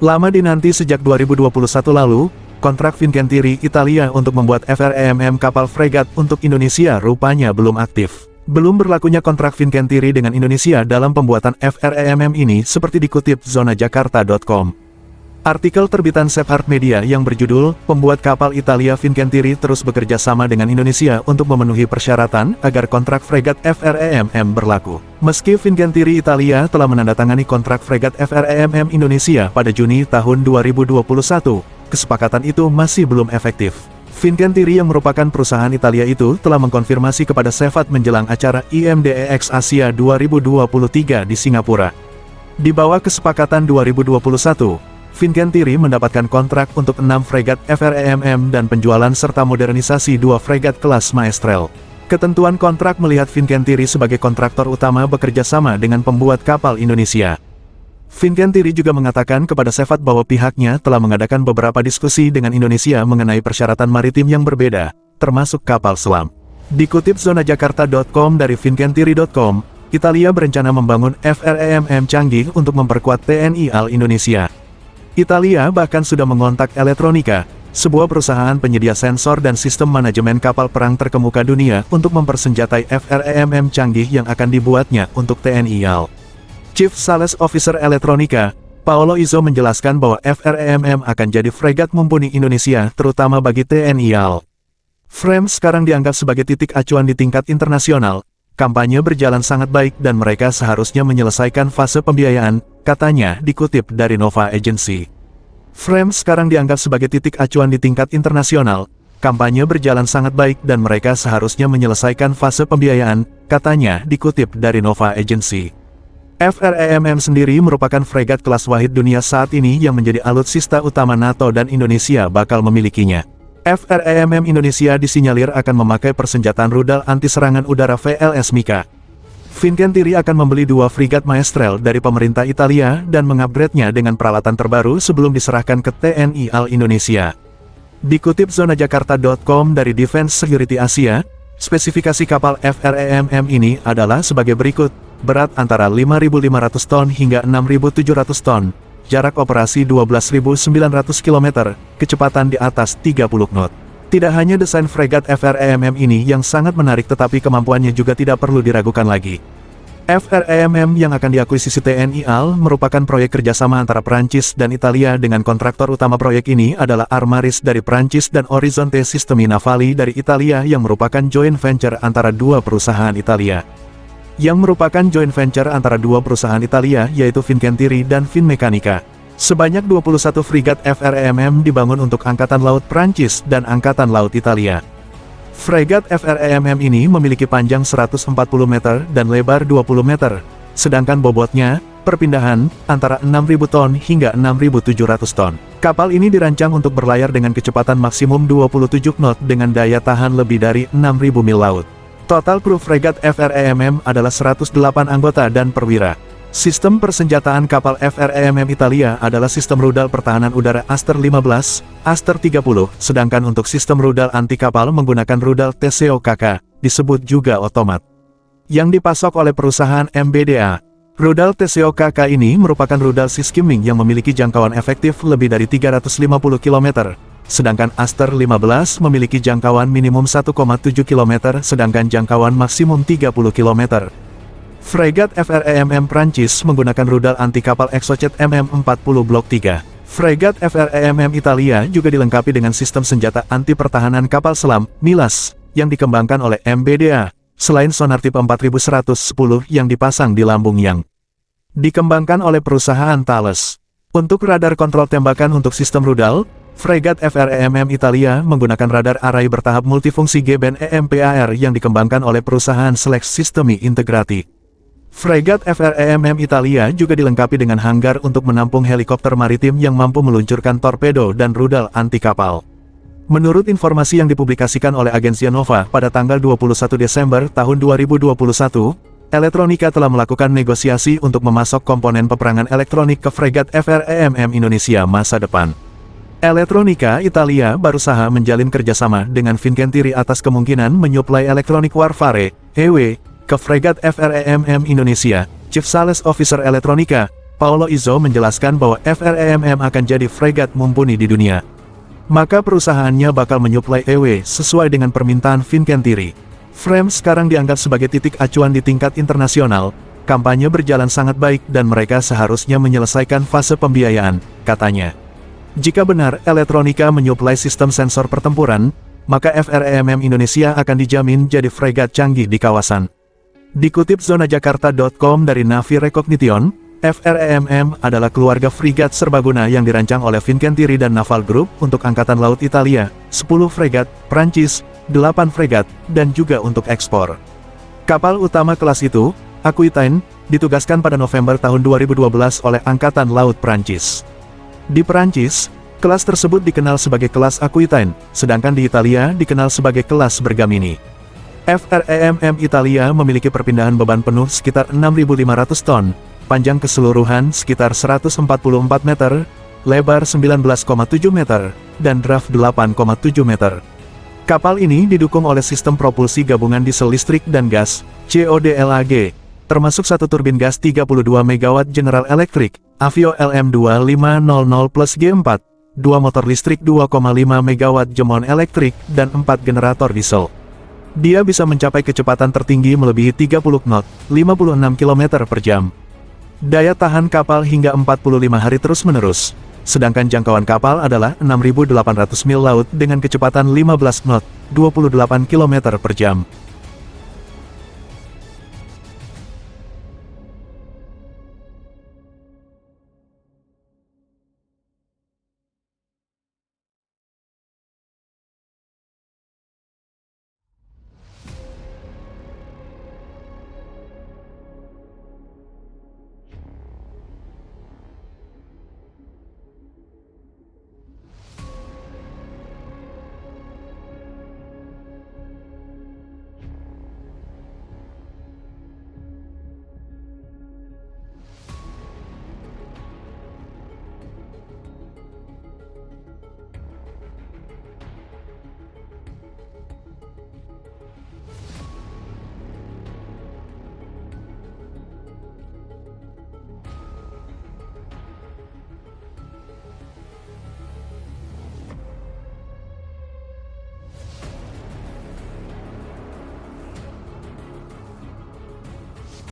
Lama dinanti sejak 2021 lalu, kontrak Fincantieri Italia untuk membuat FREMM kapal fregat untuk Indonesia rupanya belum aktif. Belum berlakunya kontrak Fincantieri dengan Indonesia dalam pembuatan FREMM ini seperti dikutip zonajakarta.com. Artikel terbitan Shepherd Media yang berjudul, "Pembuat kapal Italia Fincantieri terus bekerja sama dengan Indonesia untuk memenuhi persyaratan agar kontrak fregat FREMM berlaku." Meski Fincantieri Italia telah menandatangani kontrak fregat FREMM Indonesia pada Juni tahun 2021, kesepakatan itu masih belum efektif. Fincantieri yang merupakan perusahaan Italia itu telah mengkonfirmasi kepada Shepherd menjelang acara IMDEX Asia 2023 di Singapura. Di bawah kesepakatan 2021, Fincantieri mendapatkan kontrak untuk 6 fregat FREMM dan penjualan serta modernisasi 2 fregat kelas Maestrel. Ketentuan kontrak melihat Fincantieri sebagai kontraktor utama bekerja sama dengan pembuat kapal Indonesia. Fincantieri juga mengatakan kepada Shepherd bahwa pihaknya telah mengadakan beberapa diskusi dengan Indonesia mengenai persyaratan maritim yang berbeda, termasuk kapal selam. Dikutip zonajakarta.com dari fincantieri.com, Italia berencana membangun FREMM canggih untuk memperkuat TNI AL Indonesia. Italia bahkan sudah mengontak Elettronica, sebuah perusahaan penyedia sensor dan sistem manajemen kapal perang terkemuka dunia untuk mempersenjatai FREMM canggih yang akan dibuatnya untuk TNI AL. Chief Sales Officer Elettronica, Paolo Izzo menjelaskan bahwa FREMM akan jadi fregat mumpuni Indonesia terutama bagi TNI AL. FREMM sekarang dianggap sebagai titik acuan di tingkat internasional. Kampanye berjalan sangat baik dan mereka seharusnya menyelesaikan fase pembiayaan, katanya dikutip dari Nova Agency. FREMM sekarang dianggap sebagai titik acuan di tingkat internasional. Kampanye berjalan sangat baik dan mereka seharusnya menyelesaikan fase pembiayaan, katanya dikutip dari Nova Agency. FREMM sendiri merupakan fregat kelas Wahid dunia saat ini yang menjadi alutsista utama NATO dan Indonesia bakal memilikinya. FREMM Indonesia disinyalir akan memakai persenjataan rudal anti-serangan udara VLS Mika. Fincantieri akan membeli 2 frigat Maestrel dari pemerintah Italia dan mengupgrade-nya dengan peralatan terbaru sebelum diserahkan ke TNI AL Indonesia. Dikutip zonajakarta.com dari Defense Security Asia, spesifikasi kapal FREMM ini adalah sebagai berikut: berat antara 5.500 ton hingga 6.700 ton. Jarak operasi 12.900 km, kecepatan di atas 30 knot. Tidak hanya desain fregat FREMM ini yang sangat menarik tetapi kemampuannya juga tidak perlu diragukan lagi. FREMM yang akan diakuisisi TNI AL merupakan proyek kerjasama antara Prancis dan Italia dengan kontraktor utama proyek ini adalah Armaris dari Prancis dan Orizzonte Sistemi Navali dari Italia yang merupakan joint venture antara dua perusahaan Italia. Yang merupakan joint venture antara dua perusahaan Italia yaitu Fincantieri dan Finmeccanica. Sebanyak 21 frigat FREMM dibangun untuk Angkatan Laut Prancis dan Angkatan Laut Italia. Fregat FREMM ini memiliki panjang 140 meter dan lebar 20 meter, sedangkan bobotnya, perpindahan, antara 6.000 ton hingga 6.700 ton. Kapal ini dirancang untuk berlayar dengan kecepatan maksimum 27 knot dengan daya tahan lebih dari 6.000 mil laut. Total kru fregat FREMM adalah 108 anggota dan perwira. Sistem persenjataan kapal FREMM Italia adalah sistem rudal pertahanan udara Aster 15, Aster 30, sedangkan untuk sistem rudal anti kapal menggunakan rudal TCOKK, disebut juga otomat, yang dipasok oleh perusahaan MBDA. Rudal TCOKK ini merupakan rudal skimming yang memiliki jangkauan efektif lebih dari 350 km. Sedangkan Aster 15 memiliki jangkauan minimum 1,7 km sedangkan jangkauan maksimum 30 km. Fregat FREMM Prancis menggunakan rudal anti kapal Exocet MM40 Blok 3. Fregat FREMM Italia juga dilengkapi dengan sistem senjata anti pertahanan kapal selam, MILAS, yang dikembangkan oleh MBDA, selain sonar tipe 4110 yang dipasang di lambung yang dikembangkan oleh perusahaan Thales. Untuk radar kontrol tembakan untuk sistem rudal, fregat FREMM Italia menggunakan radar arai bertahap multifungsi G-band EMPAR yang dikembangkan oleh perusahaan Selex Sistemi Integrati. Fregat FREMM Italia juga dilengkapi dengan hanggar untuk menampung helikopter maritim yang mampu meluncurkan torpedo dan rudal anti kapal. Menurut informasi yang dipublikasikan oleh agensi Nova pada tanggal 21 Desember tahun 2021, Elettronica telah melakukan negosiasi untuk memasok komponen peperangan elektronik ke fregat FREMM Indonesia masa depan. Elettronica Italia berusaha menjalin kerjasama dengan Fincantieri atas kemungkinan menyuplai elektronik warfare, EW, ke fregat FREMM Indonesia. Chief Sales Officer Elettronica, Paulo Izzo menjelaskan bahwa FREMM akan jadi fregat mumpuni di dunia. Maka perusahaannya bakal menyuplai EW sesuai dengan permintaan Fincantieri. Frame sekarang dianggap sebagai titik acuan di tingkat internasional, kampanye berjalan sangat baik dan mereka seharusnya menyelesaikan fase pembiayaan, katanya. Jika benar elektronika menyuplai sistem sensor pertempuran, maka FREMM Indonesia akan dijamin jadi fregat canggih di kawasan. Dikutip zonajakarta.com dari Navi Recognition, FREMM adalah keluarga fregat serbaguna yang dirancang oleh Fincantieri dan Naval Group untuk Angkatan Laut Italia, 10 fregat, Prancis, 8 fregat, dan juga untuk ekspor. Kapal utama kelas itu, Aquitaine, ditugaskan pada November tahun 2012 oleh Angkatan Laut Prancis. Di Prancis, kelas tersebut dikenal sebagai kelas Aquitaine, sedangkan di Italia dikenal sebagai kelas Bergamini. FREMM Italia memiliki perpindahan beban penuh sekitar 6.500 ton, panjang keseluruhan sekitar 144 meter, lebar 19,7 meter, dan draft 8,7 meter. Kapal ini didukung oleh sistem propulsi gabungan diesel listrik dan gas, CODLAG, termasuk satu turbin gas 32 MW General Electric, Avio LM2500 plus G4, 2 motor listrik 2,5 MW Gemon Electric, dan 4 generator diesel. Dia bisa mencapai kecepatan tertinggi melebihi 30 knot, 56 km per jam. Daya tahan kapal hingga 45 hari terus-menerus, sedangkan jangkauan kapal adalah 6.800 mil laut dengan kecepatan 15 knot, 28 km per jam.